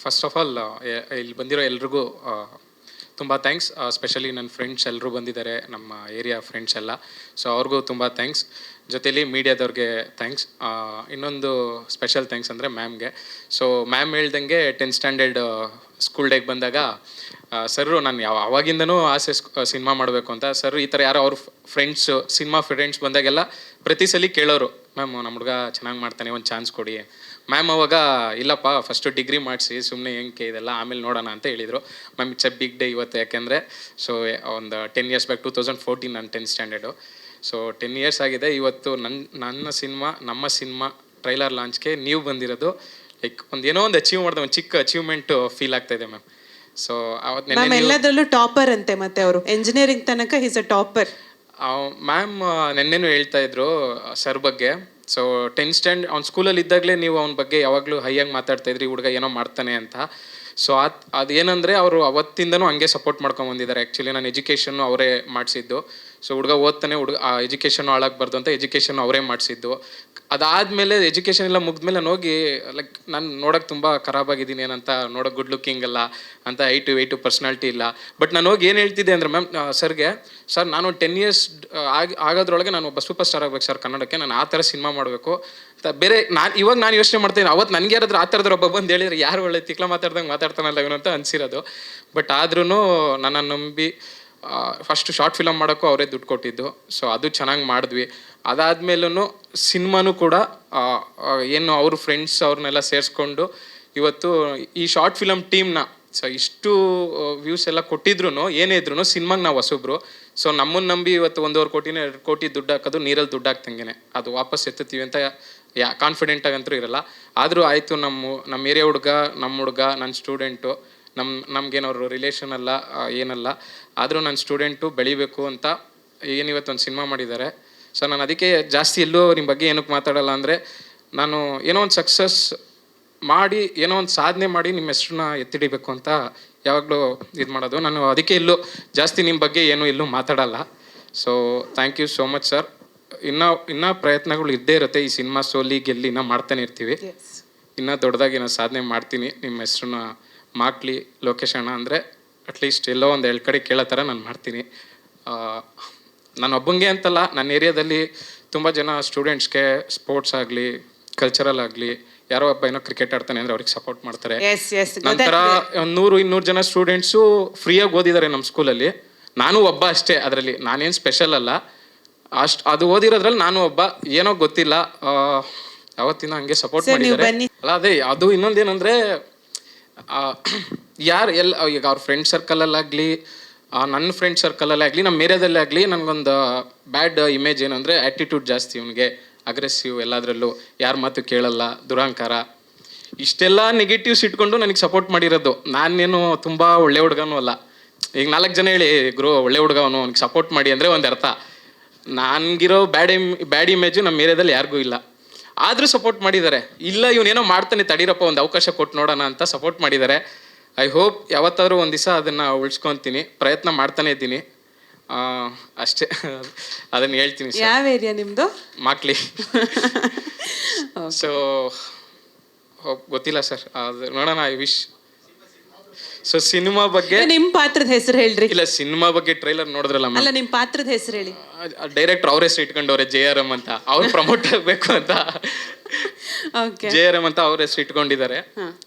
First of all ಇಲ್ಲಿ ಬಂದಿರೋ ಎಲ್ರಿಗೂ ತುಂಬ ಥ್ಯಾಂಕ್ಸ್. ಸ್ಪೆಷಲಿ ನನ್ನ ಫ್ರೆಂಡ್ಸ್ ಎಲ್ಲರೂ ಬಂದಿದ್ದಾರೆ, ನಮ್ಮ ಏರಿಯಾ ಫ್ರೆಂಡ್ಸ್ ಎಲ್ಲ. ಸೊ ಅವ್ರಿಗೂ ತುಂಬ ಥ್ಯಾಂಕ್ಸ್. ಜೊತೆಲಿ ಮೀಡಿಯಾದವ್ರಿಗೆ ಥ್ಯಾಂಕ್ಸ್. ಇನ್ನೊಂದು ಸ್ಪೆಷಲ್ ಥ್ಯಾಂಕ್ಸ್ ಅಂದರೆ ಮ್ಯಾಮ್ಗೆ. ಸೊ ಮ್ಯಾಮ್ ಹೇಳ್ದಂಗೆ 10th ಸ್ಟ್ಯಾಂಡರ್ಡ್ ಸ್ಕೂಲ್ ಡೇಗೆ ಬಂದಾಗ ಸರ್ರು ನಾನು ಅವಾಗಿಂದನೂ ಆಸೆ ಸಿನಿಮಾ ಮಾಡಬೇಕು ಅಂತ. ಸರ್ ಈ ಥರ ಯಾರೋ ಅವ್ರ ಫ್ರೆಂಡ್ಸು ಸಿನಿಮಾ ಫ್ರೆಂಡ್ಸ್ ಬಂದಾಗೆಲ್ಲ ಪ್ರತಿ ಸಲ ಕೇಳೋರು, ಮ್ಯಾಮ್ ನಮ್ಮ ಹುಡುಗ ಚೆನ್ನಾಗಿ ಮಾಡ್ತಾನೆ, ಒಂದು ಚಾನ್ಸ್ ಕೊಡಿ. ಮ್ಯಾಮ್ ಅವಾಗ ಇಲ್ಲಪ್ಪ ಫಸ್ಟು ಡಿಗ್ರಿ ಮಾಡಿಸಿ ಸುಮ್ಮನೆ ಹೆಂಗೆ ಇದೆಲ್ಲ ಆಮೇಲೆ ನೋಡೋಣ ಅಂತ ಹೇಳಿದರು. Ma'am it's a big day ಇವತ್ತು, ಯಾಕೆಂದರೆ ಸೊ ಒಂದು 10 years ಬ್ಯಾಕ್ 2014 ನಾನು 10th ಸ್ಟ್ಯಾಂಡರ್ಡು. ಸೊ 10 years ಆಗಿದೆ. ಇವತ್ತು ನನ್ನ ಸಿನಿಮಾ, ನಮ್ಮ ಸಿನಿಮಾ ಟ್ರೈಲರ್ ಲಾಂಚ್ಗೆ ನೀವು ಬಂದಿರೋದು ಲೈಕ್ ಏನೋ ಒಂದು ಅಚೀವ್ ಮಾಡಿದೆ, ಒಂದು ಚಿಕ್ಕ ಅಚೀವ್ಮೆಂಟ್ ಫೀಲ್ ಆಗ್ತಾ ಇದೆ ಮ್ಯಾಮ್. ಸೊ ಅವತ್ತು ಎಲ್ಲದರಲ್ಲೂ ಟಾಪರ್ ಅಂತೆ, ಮತ್ತೆ ಅವರು ಇಂಜಿನಿಯರಿಂಗ್ ತನಕ ಈಸ್ ಅ ಟಾಪರ್. ಮ್ಯಾಮ್ ನೆನ್ನೆನೂ ಹೇಳ್ತಾ ಇದ್ರು ಸರ್ ಬಗ್ಗೆ. ಸೊ 10th ಸ್ಟ್ಯಾಂಡರ್ಡ್ ಅವ್ನು ಸ್ಕೂಲಲ್ಲಿ ಇದ್ದಾಗಲೇ ನೀವು ಅವನ ಬಗ್ಗೆ ಯಾವಾಗಲೂ ಹೈಯಾಗಿ ಮಾತಾಡ್ತಾ ಇದ್ರಿ, ಹುಡುಗ ಏನೋ ಮಾಡ್ತಾನೆ ಅಂತ. ಸೊ ಅದೇನಂದರೆ ಅವರು ಅವತ್ತಿಂದನೂ ಹಂಗೆ ಸಪೋರ್ಟ್ ಮಾಡ್ಕೊಂಡು ಬಂದಿದ್ದಾರೆ. ಆ್ಯಕ್ಚುಲಿ ನಾನು ಎಜುಕೇಷನ್ನು ಅವರೇ ಮಾಡಿಸಿದ್ದು. ಸೊ ಹುಡುಗ ಓದ್ತಾನೆ, ಆ ಎಜುಕೇಷನ್ ಹಾಳಾಗಬಾರ್ದು ಅಂತ ಎಜುಕೇಷನ್ ಅವರೇ ಮಾಡಿಸಿದ್ದು. ಅದಾದಮೇಲೆ ಎಜುಕೇಷನ್ ಎಲ್ಲ ಮುಗಿದ್ಮೇಲೆ ನಾನು ಹೋಗಿ ಲೈಕ್ ನಾನು ನೋಡೋಕ್ಕೆ ತುಂಬ ಖರಾಬಾಗಿದ್ದೀನಿ ಏನಂತ, ನೋಡೋಕೆ ಗುಡ್ ಲುಕ್ಕಿಂಗ್ ಅಲ್ಲ ಅಂತ, ಐಟು ಪರ್ಸ್ನಾಲಿಟಿ ಇಲ್ಲ. ಬಟ್ ನಾನು ಹೋಗಿ ಏನು ಹೇಳ್ತಿದ್ದೆ ಅಂದರೆ ಮ್ಯಾಮ್ ಸರ್ಗೆ, ಸರ್ ನಾನು 10 years ಆಗೋದ್ರೊಳಗೆ ನಾನು ಒಬ್ಬ ಸೂಪರ್ ಸ್ಟಾರ್ ಆಗಬೇಕು ಸರ್ ಕನ್ನಡಕ್ಕೆ, ನಾನು ಆ ಥರ ಸಿನಿಮಾ ಮಾಡಬೇಕು ಅಂತ. ಬೇರೆ ನಾನು ಯೋಚನೆ ಮಾಡ್ತೀನಿ, ಅವತ್ತು ನನಗೆ ಯಾರಾದ್ರೂ ಆ ಥರದ್ರ ಒಬ್ಬ ಬಂದು ಹೇಳಿದ್ರೆ ಯಾರು ಒಳ್ಳೆ ತಿಕ್ಲ ಮಾತಾಡ್ದಂಗೆ ಮಾತಾಡ್ತಾನಲ್ಲ ಇವನು ಅಂತ ಅನಿಸಿರೋದು. ಬಟ್ ಆದ್ರೂ ನನ್ನನ್ನು ನಂಬಿ ಫಸ್ಟ್ ಶಾರ್ಟ್ ಫಿಲಮ್ ಮಾಡೋಕ್ಕೂ ಅವರೇ ದುಡ್ಡು ಕೊಟ್ಟಿದ್ದು. ಸೊ ಅದು ಚೆನ್ನಾಗಿ ಮಾಡಿದ್ವಿ. ಅದಾದಮೇಲೂ ಸಿನಿಮಾನೂ ಕೂಡ ಏನು ಅವ್ರ ಫ್ರೆಂಡ್ಸ್ ಅವ್ರನ್ನೆಲ್ಲ ಸೇರಿಸ್ಕೊಂಡು ಇವತ್ತು ಈ ಶಾರ್ಟ್ ಫಿಲಮ್ ಟೀಮ್ನ ಸೊ ಇಷ್ಟು ವ್ಯೂಸ್ ಎಲ್ಲ ಕೊಟ್ಟಿದ್ರು ಏನೇ ಇದ್ರು ಸಿನಿಮಾಗೆ ನಾವು ಹೊಸಬ್ರು. ಸೊ ನಮ್ಮನ್ನು ನಂಬಿ ಇವತ್ತು 1.5 ಕೋಟಿನ 2 ಕೋಟಿ ದುಡ್ಡು ಹಾಕೋದು ನೀರಲ್ಲಿ ದುಡ್ಡು ಹಾಕ್ತಂಗೆ ಅದು ವಾಪಸ್ ಎತ್ತುತ್ತೀವಿ ಅಂತ ಕಾನ್ಫಿಡೆಂಟಾಗಂತೂ ಇರಲ್ಲ. ಆದರೂ ಆಯಿತು, ನಮ್ಮ ಏರಿಯಾ ಹುಡುಗ, ನನ್ನ ಸ್ಟೂಡೆಂಟು, ನಮಗೇನವ್ರು ರಿಲೇಷನ್ ಅಲ್ಲ ಏನಲ್ಲ, ಆದರೂ ನನ್ನ ಸ್ಟೂಡೆಂಟು ಬೆಳಿಬೇಕು ಅಂತ ಏನಿವತ್ತು ಒಂದು ಸಿನಿಮಾ ಮಾಡಿದ್ದಾರೆ. ಸೊ ನಾನು ಅದಕ್ಕೆ ಜಾಸ್ತಿ ಎಲ್ಲೂ ನಿಮ್ಮ ಬಗ್ಗೆ ಏನಕ್ಕೆ ಮಾತಾಡಲ್ಲ ಅಂದರೆ, ನಾನು ಏನೋ ಒಂದು ಸಕ್ಸಸ್ ಮಾಡಿ ಏನೋ ಒಂದು ಸಾಧನೆ ಮಾಡಿ ನಿಮ್ಮ ಹೆಸ್ರನ್ನ ಎತ್ತಿಡಿಬೇಕು ಅಂತ ಯಾವಾಗಲೂ ಇದು ಮಾಡೋದು. ನಾನು ಅದಕ್ಕೆ ಎಲ್ಲೂ ಜಾಸ್ತಿ ನಿಮ್ಮ ಬಗ್ಗೆ ಏನೂ ಎಲ್ಲೂ ಮಾತಾಡಲ್ಲ. So thank you so much sir. ಇನ್ನೂ ಪ್ರಯತ್ನಗಳು ಇದ್ದೇ ಇರುತ್ತೆ. ಈ ಸಿನಿಮಾ ಸೋಲಿ ಗೆಲ್ಲಿ ಇನ್ನೂ ಮಾಡ್ತಾನೆ ಇರ್ತೀವಿ. ಇನ್ನೂ ದೊಡ್ಡದಾಗಿ ನಾನು ಸಾಧನೆ ಮಾಡ್ತೀನಿ. ನಿಮ್ಮ ಹೆಸ್ರನ್ನ ಮಾಕ್ಲಿ ಲೋಕೇಶ್ ಅಣ್ಣ ಅಂದರೆ ಅಟ್ಲೀಸ್ಟ್ ಎಲ್ಲೋ ಒಂದು 2 ಕಡೆ ಕೇಳೋ ಥರ ನಾನು ಮಾಡ್ತೀನಿ. ನಾನು ಒಬ್ಬಂಗೆ ಅಂತಲ್ಲ, ನನ್ನ ಏರಿಯಾದಲ್ಲಿ ತುಂಬ ಜನ ಸ್ಟೂಡೆಂಟ್ಸ್ಗೆ ಸ್ಪೋರ್ಟ್ಸ್ ಆಗಲಿ ಕಲ್ಚರಲ್ ಆಗಲಿ ಯಾರೋ ಒಬ್ಬ ಏನೋ ಕ್ರಿಕೆಟ್ ಆಡ್ತಾನೆ ಅಂದರೆ ಅವ್ರಿಗೆ ಸಪೋರ್ಟ್ ಮಾಡ್ತಾರೆ. ನಂತರ 100-200 ಜನ ಸ್ಟೂಡೆಂಟ್ಸು ಫ್ರೀಯಾಗಿ ಓದಿದ್ದಾರೆ ನಮ್ಮ ಸ್ಕೂಲಲ್ಲಿ. ನಾನು ಒಬ್ಬ ಅಷ್ಟೇ, ಅದರಲ್ಲಿ ನಾನೇನು ಸ್ಪೆಷಲ್ ಅಲ್ಲ, ಅದು ಓದಿರೋದ್ರಲ್ಲಿ ನಾನು ಒಬ್ಬ. ಏನೋ ಗೊತ್ತಿಲ್ಲ ಅವತ್ತಿನ ಹಂಗೆ ಸಪೋರ್ಟ್ ಮಾಡಿದ್ದಾರೆ ಅಲ್ಲ. ಅದೇ ಅದು ಇನ್ನೊಂದೇನೆಂದರೆ ಯಾರು ಈಗ ಅವ್ರ ಫ್ರೆಂಡ್ ಸರ್ಕಲಲ್ಲಾಗಲಿ ನನ್ನ ಫ್ರೆಂಡ್ ಸರ್ಕಲಲ್ಲೇ ಆಗಲಿ ನಮ್ಮ ಏರಿಯಾದಲ್ಲೇ ಆಗಲಿ ನನಗೊಂದು ಬ್ಯಾಡ್ ಇಮೇಜ್ ಏನಂದರೆ ಆ್ಯಟಿಟ್ಯೂಡ್ ಜಾಸ್ತಿ, ಇವನಿಗೆ ಅಗ್ರೆಸಿವ್, ಎಲ್ಲದರಲ್ಲೂ ಯಾರ ಮಾತು ಕೇಳಲ್ಲ, ದುರಹಂಕಾರ, ಇಷ್ಟೆಲ್ಲ ನೆಗೆಟಿವ್ಸ್ ಇಟ್ಕೊಂಡು ನನಗೆ ಸಪೋರ್ಟ್ ಮಾಡಿರೋದು. ನಾನೇನು ತುಂಬ ಒಳ್ಳೆ ಹುಡುಗನೂ ಅಲ್ಲ. ಈಗ 4 ಜನ ಹೇಳಿ ಒಳ್ಳೆ ಹುಡುಗ ಅವನಿಗೆ ಸಪೋರ್ಟ್ ಮಾಡಿ ಅಂದರೆ ಒಂದು ಅರ್ಥ. ನನಗಿರೋ ಬ್ಯಾಡ್ ಇಮೇಜು ನಮ್ಮ ಏರಿಯಾದಲ್ಲಿ ಯಾರಿಗೂ ಇಲ್ಲ, ಆದರೂ ಸಪೋರ್ಟ್ ಮಾಡಿದ್ದಾರೆ. ಇಲ್ಲ ಇವನೇನೋ ಮಾಡ್ತಾನೆ ತಡೀರಪ್ಪ ಒಂದು ಅವಕಾಶ ಕೊಟ್ಟು ನೋಡೋಣ ಅಂತ ಸಪೋರ್ಟ್ ಮಾಡಿದ್ದಾರೆ. ಐ ಹೋಪ್ ಯಾವತ್ತಾದ್ರೂ ಒಂದು ದಿವಸ ಅದನ್ನು ಉಳಿಸ್ಕೊತೀನಿ, ಪ್ರಯತ್ನ ಮಾಡ್ತಾನೆ ಇದ್ದೀನಿ ಅಷ್ಟೇ. ಅದನ್ನು ಹೇಳ್ತೀನಿ. ಯಾವ ಏರಿಯಾ ನಿಮ್ಮದು? ಮಾಕ್ಲಿ. ಸೊ ಗೊತ್ತಿಲ್ಲ ಸರ್, ಅದು ನೋಡೋಣ. I wish. ಸೊ ಸಿನಿಮಾ ಬಗ್ಗೆ ನಿಮ್ಮ ಪಾತ್ರದ ಹೆಸರು ಹೇಳ್ರಿ. ಇಲ್ಲ, ಸಿನಿಮಾ ಬಗ್ಗೆ ಟ್ರೈಲರ್ ನೋಡಿದ್ರಲ್ಲ ಅಲ್ಲ, ನಿಮ್ಮ ಪಾತ್ರದ ಹೆಸರು ಹೇಳಿ. ಡೈರೆಕ್ಟರ್ ಅವ್ರ ಹೆಸರು ಇಟ್ಕೊಂಡವ್ರೆ, JRM ಅಂತ. ಅವ್ರು ಪ್ರಮೋಟ್ ಆಗಬೇಕು ಅಂತ JRM ಅಂತ ಅವ್ರ ಹೆಸರು ಇಟ್ಕೊಂಡಿದ್ದಾರೆ.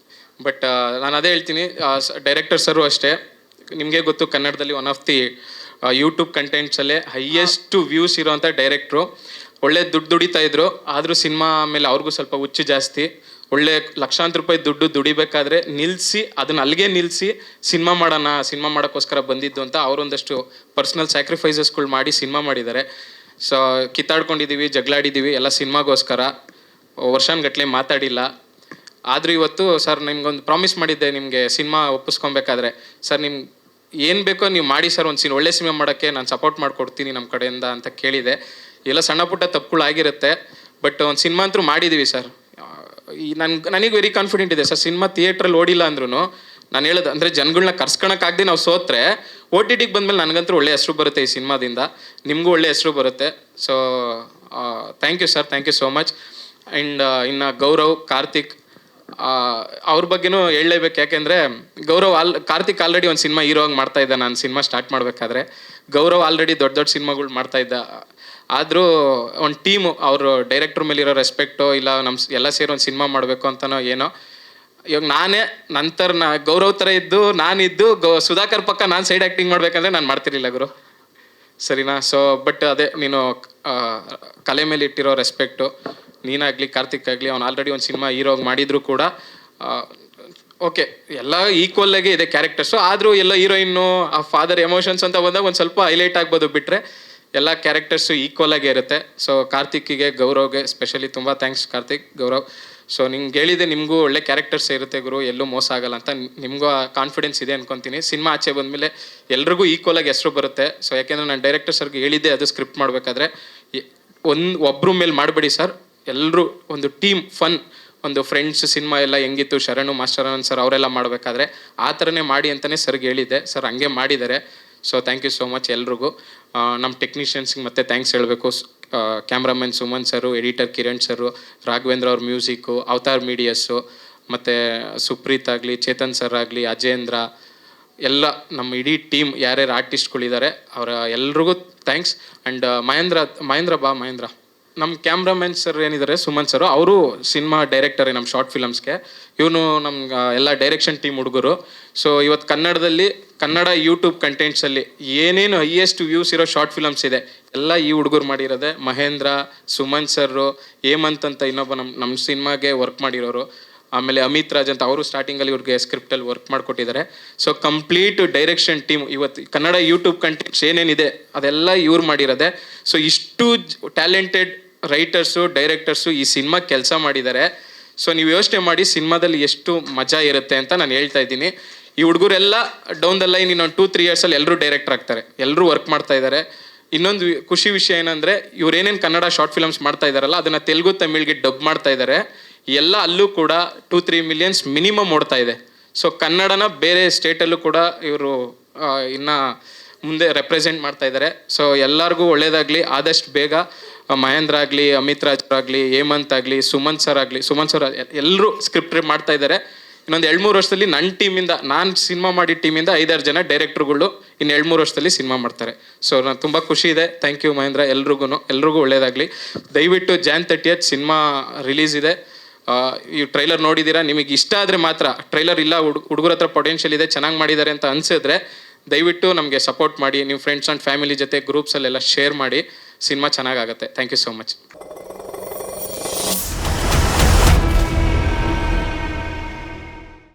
ಬಟ್ ನಾನು ಅದೇ ಹೇಳ್ತೀನಿ, ಡೈರೆಕ್ಟರ್ ಸರು ಅಷ್ಟೇ. ನಿಮಗೆ ಗೊತ್ತು, ಕನ್ನಡದಲ್ಲಿ ಒನ್ ಆಫ್ ದಿ ಯೂಟ್ಯೂಬ್ ಕಂಟೆಂಟ್ಸಲ್ಲೇ ಹೈಯೆಸ್ಟ್ ವ್ಯೂಸ್ ಇರೋವಂಥ ಡೈರೆಕ್ಟ್ರು. ಒಳ್ಳೆ ದುಡ್ಡು ದುಡಿತಾ ಇದ್ರು, ಆದರೂ ಸಿನಿಮಾ ಮೇಲೆ ಅವ್ರಿಗೂ ಸ್ವಲ್ಪ ಹುಚ್ಚು ಜಾಸ್ತಿ. ಒಳ್ಳೆ ಲಕ್ಷಾಂತರ ರೂಪಾಯಿ ದುಡ್ಡು ದುಡಿಬೇಕಾದ್ರೆ ನಿಲ್ಲಿಸಿ, ಅದನ್ನ ಅಲ್ಲಿಗೆ ನಿಲ್ಲಿಸಿ ಸಿನಿಮಾ ಮಾಡೋಕ್ಕೋಸ್ಕರ ಬಂದಿದ್ದು ಅಂತ ಅವರೊಂದಷ್ಟು ಪರ್ಸ್ನಲ್ ಸ್ಯಾಕ್ರಿಫೈಸಸ್ಗಳು ಮಾಡಿ ಸಿನಿಮಾ ಮಾಡಿದ್ದಾರೆ. ಸೊ ಕಿತ್ತಾಡ್ಕೊಂಡಿದ್ದೀವಿ, ಜಗಳಾಡಿದ್ದೀವಿ ಎಲ್ಲ ಸಿನಿಮಾಗೋಸ್ಕರ, ವರ್ಷಾನುಗಟ್ಲೆ ಮಾತಾಡಿಲ್ಲ. ಆದರೂ ಇವತ್ತು ಸರ್ ನಿಮ್ಗೊಂದು ಪ್ರಾಮಿಸ್ ಮಾಡಿದ್ದೆ, ನಿಮಗೆ ಸಿನಿಮಾ ಒಪ್ಪಿಸ್ಕೊಬೇಕಾದ್ರೆ, ಸರ್ ನಿಮ್ಗೆ ಏನು ಬೇಕೋ ನೀವು ಮಾಡಿ ಸರ್, ಒಂದು ಒಳ್ಳೆ ಸಿನಿಮಾ ಮಾಡೋಕ್ಕೆ ನಾನು ಸಪೋರ್ಟ್ ಮಾಡಿಕೊಡ್ತೀನಿ ನಮ್ಮ ಕಡೆಯಿಂದ ಅಂತ ಕೇಳಿದೆ. ಎಲ್ಲ ಸಣ್ಣ ಪುಟ್ಟ ತಪ್ಪುಗಳಾಗಿರುತ್ತೆ, ಬಟ್ ಒಂದು ಸಿನಿಮಾ ಅಂತೂ ಮಾಡಿದ್ದೀವಿ ಸರ್. ನನಗೆ ವೆರಿ ಕಾನ್ಫಿಡೆಂಟ್ ಇದೆ ಸರ್. ಸಿನಿಮಾ ಥಿಯೇಟ್ರಲ್ಲಿ ಓಡಿಲ್ಲ ಅಂದ್ರೂ ನಾನು ಹೇಳೋದು ಅಂದರೆ ಜನಗಳನ್ನ ಕರ್ಸ್ಕೊಳಕ್ಕಾಗದೆ ನಾವು ಸೋತ್ರೆ OTTಗೆ ಬಂದಮೇಲೆ ನನಗಂತೂ ಒಳ್ಳೆ ಹೆಸರು ಬರುತ್ತೆ ಈ ಸಿನಿಮಾದಿಂದ, ನಿಮಗೂ ಒಳ್ಳೆ ಹೆಸರು ಬರುತ್ತೆ. So thank you sir, thank you so much. And ಇನ್ನು ಗೌರವ್, ಕಾರ್ತಿಕ್, ಅವ್ರ ಬಗ್ಗೆನೂ ಹೇಳಲೇಬೇಕು. ಯಾಕೆಂದರೆ ಕಾರ್ತಿಕ್ ಆಲ್ರೆಡಿ ಒಂದು ಸಿನಿಮಾ ಹೀರೋ ಆಗಿ ಮಾಡ್ತಾ ಇದ್ದ. ನಾನು ಸಿನಿಮಾ ಸ್ಟಾರ್ಟ್ ಮಾಡಬೇಕಾದ್ರೆ ಗೌರವ್ ಆಲ್ರೆಡಿ ದೊಡ್ಡ ದೊಡ್ಡ ಸಿನಿಮಾಗಳು ಮಾಡ್ತಾ ಇದ್ದ. ಆದರೂ ಒಂದು ಟೀಮು ಅವರು ಡೈರೆಕ್ಟ್ರ್ ಮೇಲಿರೋ ರೆಸ್ಪೆಕ್ಟು ಇಲ್ಲ ಎಲ್ಲ ಸೇರಿ ಒಂದು ಸಿನಿಮಾ ಮಾಡಬೇಕು ಅಂತನೋ ಏನೋ. ಇವಾಗ ನಾನೇ ಗೌರವ್ ಥರ ಇದ್ದು ನಾನಿದ್ದು ಸುಧಾಕರ್ ಪಕ್ಕ ನಾನು ಸೈಡ್ ಆ್ಯಕ್ಟಿಂಗ್ ಮಾಡ್ಬೇಕಂದ್ರೆ ನಾನು ಮಾಡ್ತಿರ್ಲಿಲ್ಲ ಗುರು, ಸರಿನಾ? ಸೊ ಬಟ್ ಅದೇ ನೀನು ಕಲೆ ಮೇಲೆ ಇಟ್ಟಿರೋ ರೆಸ್ಪೆಕ್ಟು, ನೀನಾಗಲಿ ಕಾರ್ತಿಕ್ ಆಗಲಿ, ಅವ್ನು ಆಲ್ರೆಡಿ ಒಂದು ಸಿನಿಮಾ ಹೀರೋಗಿ ಮಾಡಿದ್ರು ಕೂಡ ಓಕೆ ಎಲ್ಲ ಈಕ್ವಲ್ಲಾಗಿ ಇದೆ ಕ್ಯಾರೆಕ್ಟರ್ಸು. ಆದರೂ ಎಲ್ಲ ಹೀರೋಯಿನ್ನು ಆ ಫಾದರ್ ಎಮೋಷನ್ಸ್ ಅಂತ ಬಂದಾಗ ಒಂದು ಸ್ವಲ್ಪ ಹೈಲೈಟ್ ಆಗ್ಬೋದು, ಬಿಟ್ಟರೆ ಎಲ್ಲ ಕ್ಯಾರೆಕ್ಟರ್ಸು ಈಕ್ವಲಾಗೇ ಇರುತ್ತೆ. ಸೊ ಕಾರ್ತಿಕ್ಕಿಗೆ ಗೌರವ್ಗೆ ಸ್ಪೆಷಲಿ ತುಂಬ ಥ್ಯಾಂಕ್ಸ್ ಕಾರ್ತಿಕ್, ಗೌರವ್. ಸೊ ನಿಮ್ಗೆ ಹೇಳಿದೆ, ನಿಮಗೂ ಒಳ್ಳೆ ಕ್ಯಾರೆಕ್ಟರ್ಸ್ ಇರುತ್ತೆ ಗುರು, ಎಲ್ಲೂ ಮೋಸ ಆಗಲ್ಲ ಅಂತ. ನಿಮಗೂ ಆ ಕಾನ್ಫಿಡೆನ್ಸ್ ಇದೆ ಅನ್ಕೊತೀನಿ. ಸಿನಿಮಾ ಆಚೆ ಬಂದಮೇಲೆ ಎಲ್ರಿಗೂ ಈಕ್ವಲಾಗಿ ಹೆಸರು ಬರುತ್ತೆ. ಸೊ ಯಾಕೆಂದರೆ ನಾನು ಡೈರೆಕ್ಟರ್ ಸರ್ಗೆ ಹೇಳಿದ್ದೆ, ಅದು ಸ್ಕ್ರಿಪ್ಟ್ ಮಾಡಬೇಕಾದ್ರೆ ಒಬ್ಬರು ಮೇಲೆ ಮಾಡಬೇಡಿ ಸರ್, ಎಲ್ಲರೂ ಒಂದು ಟೀಮ್ ಫನ್, ಒಂದು ಫ್ರೆಂಡ್ಸ್ ಸಿನಿಮಾ ಎಲ್ಲ ಹೆಂಗಿತ್ತು ಶರಣು ಮಾಸ್ಟರ್ ಅನಂತ್ ಸರ್ ಅವರೆಲ್ಲ ಮಾಡಬೇಕಾದ್ರೆ ಆ ಥರನೇ ಮಾಡಿ ಅಂತಲೇ ಸರ್ಗೆ ಹೇಳಿದ್ದೆ. ಸರ್ ಹಂಗೆ ಮಾಡಿದ್ದಾರೆ. So thank you so much ಎಲ್ರಿಗೂ. ನಮ್ಮ ಟೆಕ್ನಿಷಿಯನ್ಸ್ಗೆ ಮತ್ತೆ ಥ್ಯಾಂಕ್ಸ್ ಹೇಳಬೇಕು. Cameraman Suman sir, editor Kiran sir, Raghavendra ಅವ್ರ ಮ್ಯೂಸಿಕ್ಕು, ಅವತಾರ್ ಮೀಡಿಯಸ್ಸು, ಮತ್ತು ಸುಪ್ರೀತ್ ಆಗಲಿ, ಚೇತನ್ ಸರ್ ಆಗಲಿ, ಅಜೇಂದ್ರ, ಎಲ್ಲ ನಮ್ಮ ಇಡೀ ಟೀಮ್ ಯಾರ್ಯಾರು ಆರ್ಟಿಸ್ಟ್ಗಳಿದ್ದಾರೆ ಅವರ ಎಲ್ರಿಗೂ ಥ್ಯಾಂಕ್ಸ್. ಆ್ಯಂಡ್ ಮಹೇಂದ್ರ ನಮ್ಮ ಕ್ಯಾಮ್ರಾಮನ್ ಸರ್ ಏನಿದ್ದಾರೆ ಸುಮನ್ ಸರು, ಅವರು ಸಿನಿಮಾ ಡೈರೆಕ್ಟರೇ ನಮ್ಮ ಶಾರ್ಟ್ ಫಿಲಮ್ಸ್ಗೆ. ಇವನು ನಮ್ಗೆ ಎಲ್ಲ ಡೈರೆಕ್ಷನ್ ಟೀಮ್ ಹುಡುಗರು. ಸೊ ಇವತ್ತು ಕನ್ನಡ ಯೂಟ್ಯೂಬ್ ಕಂಟೆಂಟ್ಸಲ್ಲಿ ಏನೇನು ಹೈಯೆಸ್ಟ್ ವ್ಯೂಸ್ ಇರೋ ಶಾರ್ಟ್ ಫಿಲಮ್ಸ್ ಇದೆ ಎಲ್ಲ ಈ ಹುಡುಗರು ಮಾಡಿರೋದೆ. ಮಹೇಂದ್ರ, ಸುಮನ್ ಸರ್, ಹೇಮಂತ್ ಅಂತ ಇನ್ನೊಬ್ಬ ನಮ್ಮ ಸಿನಿಮಾಗೆ ವರ್ಕ್ ಮಾಡಿರೋರು, ಆಮೇಲೆ ಅಮಿತ್ ರಾಜ್ ಅಂತ ಅವರು ಸ್ಟಾರ್ಟಿಂಗಲ್ಲಿ ಇವ್ರಿಗೆ ಸ್ಕ್ರಿಪ್ಟಲ್ಲಿ ವರ್ಕ್ ಮಾಡಿಕೊಟ್ಟಿದ್ದಾರೆ. ಸೊ ಕಂಪ್ಲೀಟ್ ಡೈರೆಕ್ಷನ್ ಟೀಮ್ ಇವತ್ತು ಕನ್ನಡ ಯೂಟ್ಯೂಬ್ ಕಂಟೆಂಟ್ಸ್ ಏನೇನಿದೆ ಅದೆಲ್ಲ ಇವ್ರು ಮಾಡಿರೋದೆ. ಸೊ ಇಷ್ಟು ಟ್ಯಾಲೆಂಟೆಡ್ ರೈಟರ್ಸು, ಡೈರೆಕ್ಟರ್ಸು ಈ ಸಿನಿಮಾ ಕೆಲಸ ಮಾಡಿದ್ದಾರೆ. ಸೊ ನೀವು ಯೋಚನೆ ಮಾಡಿ ಸಿನಿಮಾದಲ್ಲಿ ಎಷ್ಟು ಮಜಾ ಇರುತ್ತೆ ಅಂತ ನಾನು ಹೇಳ್ತಾ ಇದ್ದೀನಿ. ಈ ಹುಡುಗರೆಲ್ಲ ಡೌನ್ ದ ಲೈನ್ ಇನ್ನೊಂದು 2-3 ಇಯರ್ಸಲ್ಲಿ ಎಲ್ಲರೂ ಡೈರೆಕ್ಟರ್ ಆಗ್ತಾರೆ, ಎಲ್ಲರೂ ವರ್ಕ್ ಮಾಡ್ತಾ ಇದ್ದಾರೆ. ಇನ್ನೊಂದು ಖುಷಿ ವಿಷಯ ಏನಂದರೆ, ಇವ್ರೇನೇನು ಕನ್ನಡ ಶಾರ್ಟ್ ಫಿಲಮ್ಸ್ ಮಾಡ್ತಾ ಇದ್ದಾರಲ್ಲ ಅದನ್ನು ತೆಲುಗು ತಮಿಳ್ಗೆ ಡಬ್ ಮಾಡ್ತಾ ಇದ್ದಾರೆ. ಎಲ್ಲ ಅಲ್ಲೂ ಕೂಡ 2-3 ಮಿಲಿಯನ್ಸ್ ಮಿನಿಮಮ್ ಓಡ್ತಾ ಇದೆ. ಸೊ ಕನ್ನಡನ ಬೇರೆ ಸ್ಟೇಟಲ್ಲೂ ಕೂಡ ಇವರು ಇನ್ನು ಮುಂದೆ ರೆಪ್ರೆಸೆಂಟ್ ಮಾಡ್ತಾ ಇದ್ದಾರೆ. ಸೊ ಎಲ್ಲರಿಗೂ ಒಳ್ಳೇದಾಗಲಿ. ಆದಷ್ಟು ಬೇಗ ಮಹೇಂದ್ರ ಆಗಲಿ, ಅಮಿತ್ ರಾಜ್ ಆಗಲಿ, ಹೇಮಂತ್ ಆಗಲಿ, ಸುಮನ್ ಸರ್ ಎಲ್ಲರೂ ಸ್ಕ್ರಿಪ್ಟ್ ಮಾಡ್ತಾ ಇದ್ದಾರೆ. ಇನ್ನೊಂದು 2-3 ವರ್ಷದಲ್ಲಿ ನನ್ನ ಟೀಮಿಂದ, ನಾನು ಸಿನಿಮಾ ಮಾಡಿದ ಟೀಮಿಂದ 5-6 ಜನ ಡೈರೆಕ್ಟ್ರುಗಳು ಇನ್ನು 2-3 ವರ್ಷದಲ್ಲಿ ಸಿನಿಮಾ ಮಾಡ್ತಾರೆ. ಸೊ ನಾನು ತುಂಬ ಖುಷಿ ಇದೆ. ಥ್ಯಾಂಕ್ ಯು ಮಹೇಂದ್ರ, ಎಲ್ರಿಗೂ ಒಳ್ಳೇದಾಗಲಿ. ದಯವಿಟ್ಟು Jan 30th ಸಿನಿಮಾ ರಿಲೀಸ್ ಇದೆ. ಈ ಟ್ರೈಲರ್ ನೋಡಿದ್ದೀರಾ, ನಿಮಗೆ ಇಷ್ಟ ಆದರೆ ಮಾತ್ರ, ಟ್ರೈಲರ್ ಇಲ್ಲ ಹುಡುಗರ ಹತ್ರ ಪೊಟೆನ್ಷಿಯಲ್ ಇದೆ, ಚೆನ್ನಾಗಿ ಮಾಡಿದ್ದಾರೆ ಅಂತ ಅನಿಸಿದ್ರೆ ದಯವಿಟ್ಟು ನಮಗೆ ಸಪೋರ್ಟ್ ಮಾಡಿ. ನಿಮ್ಮ ಫ್ರೆಂಡ್ಸ್ ಆ್ಯಂಡ್ ಫ್ಯಾಮಿಲಿ ಜೊತೆ ಗ್ರೂಪ್ಸಲ್ಲೆಲ್ಲ ಶೇರ್ ಮಾಡಿ. ಸಿನಿಮಾ ಚೆನ್ನಾಗಾಗುತ್ತೆ. Thank you so much.